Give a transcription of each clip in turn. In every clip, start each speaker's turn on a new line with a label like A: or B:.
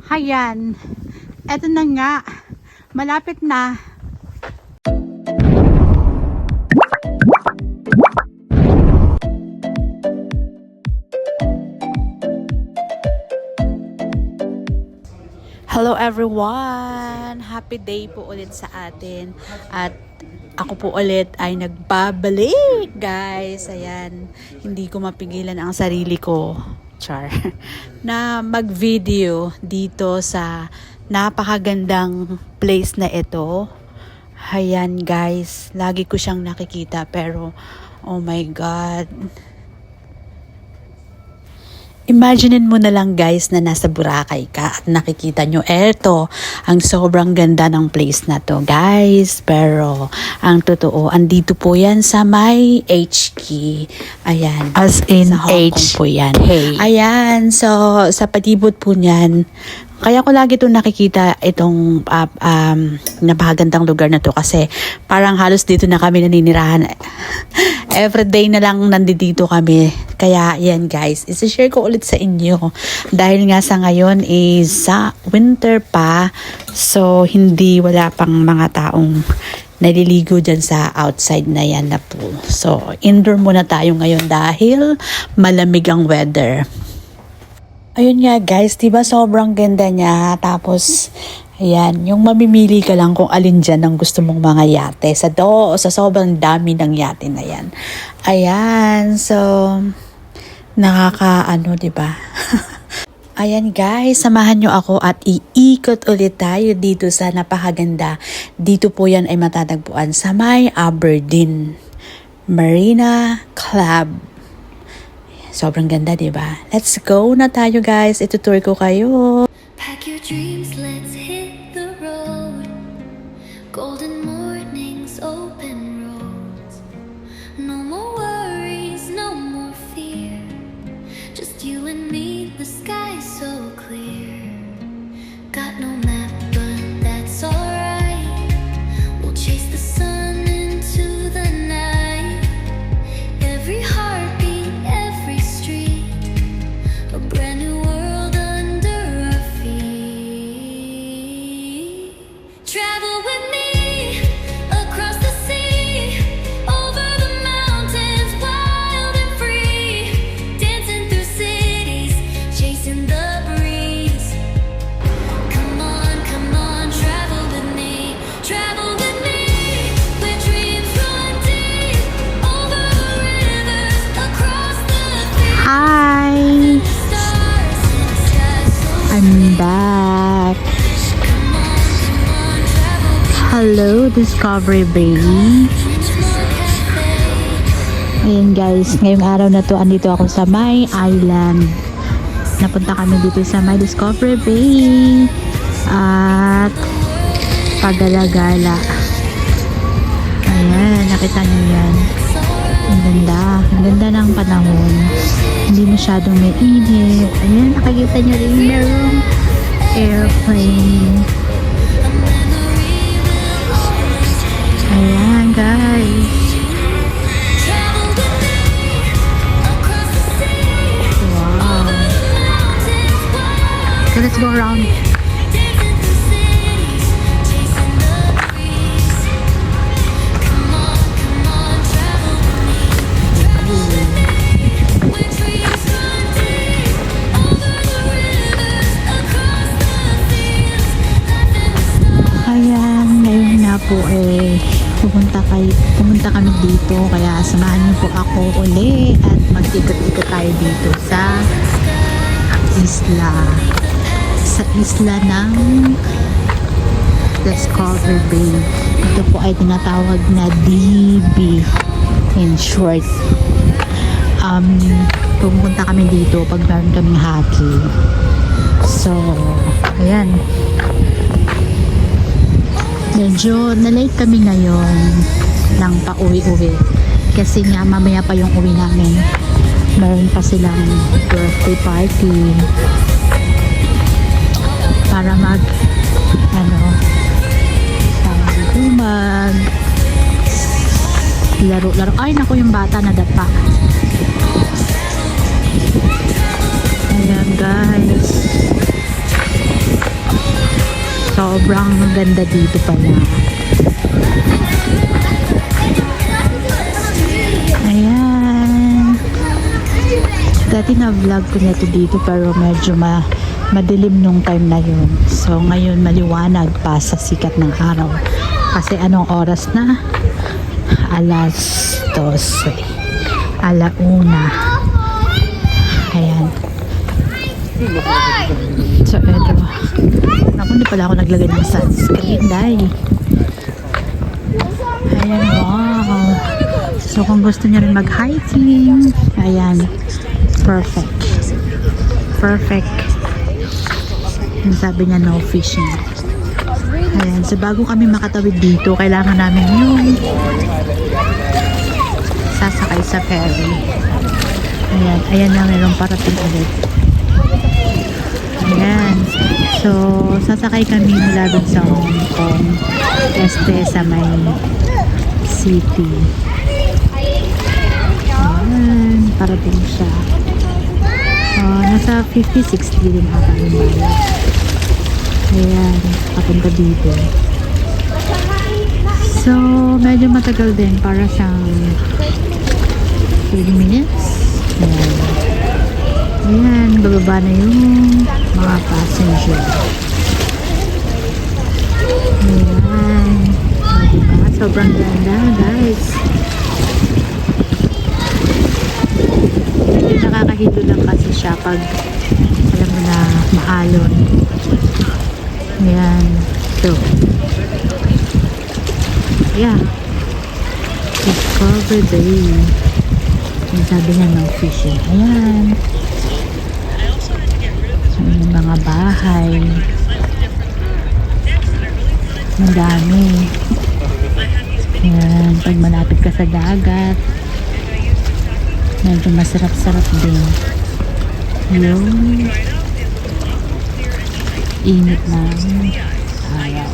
A: Hayan. Eto na nga. Malapit na. Hello everyone! Happy day po ulit sa atin. At ako po ulit ay nagbabalik, guys. Ayan, hindi ko mapigilan ang sarili ko, char, na mag-video dito sa napakagandang place na ito. Ayan, guys, lagi ko siyang nakikita pero oh my God. Imaginein mo na lang, guys, na nasa Boracay ka at nakikita nyo, eto, ang sobrang ganda ng place na to, guys. Pero, ang totoo, andito po yan sa may HK. Ayan. As in H po yan. Hey. Ayan, so, sa palibot po niyan, kaya ko lagi itong nakikita itong napakagandang lugar na to kasi parang halos dito na kami naninirahan. Everyday na lang nandito kami. Kaya yan, guys, isi-share ko ulit sa inyo. Dahil nga sa ngayon is sa winter pa. So hindi wala pang mga taong naliligo dyan sa outside na yan na pool. So indoor muna tayo ngayon dahil malamig ang weather. Ayun nga, guys, diba sobrang ganda niya. Tapos, ayan, yung mamimili ka lang kung alin dyan ang gusto mong mga yate. Sa sobrang dami ng yate na yan. Ayan, so, nakakaano, diba? Ayan, guys, samahan nyo ako at iikot ulit tayo dito sa napakaganda. Dito po yan ay matatagpuan sa may Aberdeen Marina Club. Sobrang ganda, diba? Let's go na tayo, guys. Itutour ko kayo.
B: Pack your dreams, let's hit the road. Golden mornings, open roads. No more worries, no more fear. Just you and me, the sky so clear. Got no map, but that's alright. We'll chase the sun into the night. Every heartbeat, every street, a brand new world under our feet. Travel with me across the sea, over the mountains, wild and free, dancing through cities, chasing the breeze. Come on, travel with me, travel with me, where dreams run deep, over the rivers, across the fields.
A: Hi!
B: Stars in the sky so
A: I'm back. Hello, Discovery Bay. Ayan, guys, ngayong araw na to, andito ako sa may island. Napunta kami dito sa may Discovery Bay at Pagalagala. Ayan, nakita niyo yan. Ang ganda ng panahon. Hindi masyadong may init. Ayan, nakikita niyo rin merong airplane. Ayan, guys. Wow. So let's go around. Ayan, ngayon na po pumunta kami dito, kaya samahan niyo po ako uli at mag-ikot-ikot tayo dito sa isla ng Discovery Bay. Ito po ay tinatawag na DB in short. Pumunta kami dito pag meron kaming hockey. So, ayan. Medyo na-late kami ngayon ng pauwi-uwi. Kasi nga mamaya pa yung uwi namin. Meron pa silang birthday party. Para mag laro-laro. Ay, naku, yung bata na dapa. Ayan, guys. sobrang ganda dito pala. Ayan. Dati na-vlog ko nito dito pero medyo madilim nung time na yun. So ngayon maliwanag pa sa sikat ng araw. Kasi anong oras na? Alas 12. Alauna. Ayan. So eto. Naku, hindi pala ako naglagay ng sunscreen dahil. Ayan, wow. So kung gusto niyo rin mag-hiking, ayan. Perfect. Perfect. Yung sabi niya no fishing. Ayan. So bago kami makatawid dito, kailangan namin yung sasakay sa ferry. Ayan. Ayan na, mayroong parating ulit. Ayan. So, sasakay kami mula dun sa Hong Kong. Sa may city. Ayan. Parating siya. Nasa 50-60 din ata yung bayad. Ayan. Papunta dito. So, medyo matagal din para sa 30 minutes. Ayan. Ayan, bababa na yung mga passenger. Ayan. Diba? Sobrang ganda, guys. Medyo nakakahilo lang kasi siya pag alam mo na maalon. Ayan. So, yeah. Discover Bay. Yung sabi niya no fishing. Ayan. Ayan yung mga bahay. Madami. Ayan. Pag malapit ka sa dagat, medyo masarap-sarap din. Yung init ng araw.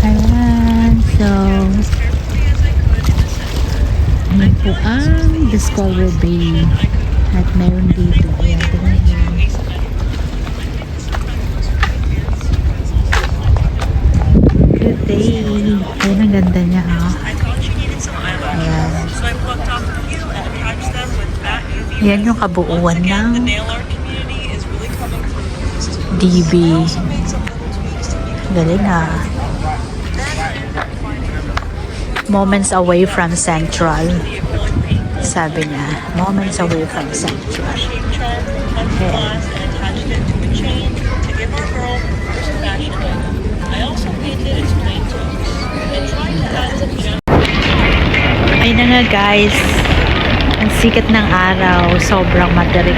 A: Ayan. So, ayan po ang Discover Bay. At meron dito. Ayan, tingnan nyo. Good day. Ayan, ang ganda niya, ha. Ayan. Ayan yung kabuuan ng DB. Galing, ha. Moments away from Central. Sabi niya, moments away from Central. Ayan. Ayun na nga, guys. Ang sikat ng araw, sobrang madarik.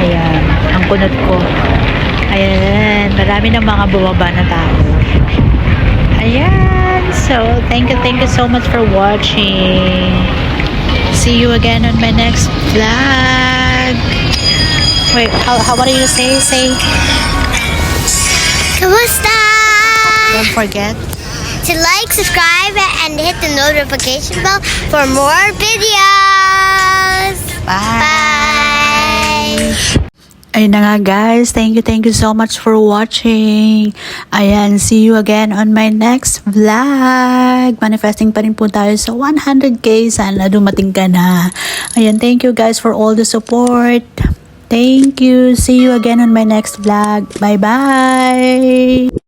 A: Ayan, ang kunot ko. Ayan, marami ng mga bumaba na tao. Ayan, so thank you so much for watching. See you again on my next vlog. Wait, what do you say?
C: Kamusta?
A: Don't forget
C: To like, subscribe, and hit the notification bell for more videos. Bye.
A: Ayun na nga, guys. Thank you so much for watching. Ayan, see you again on my next vlog. Manifesting pa rin po tayo sa 100K. Sana dumating ka na. Ayan, thank you guys for all the support. Thank you. See you again on my next vlog. Bye-bye.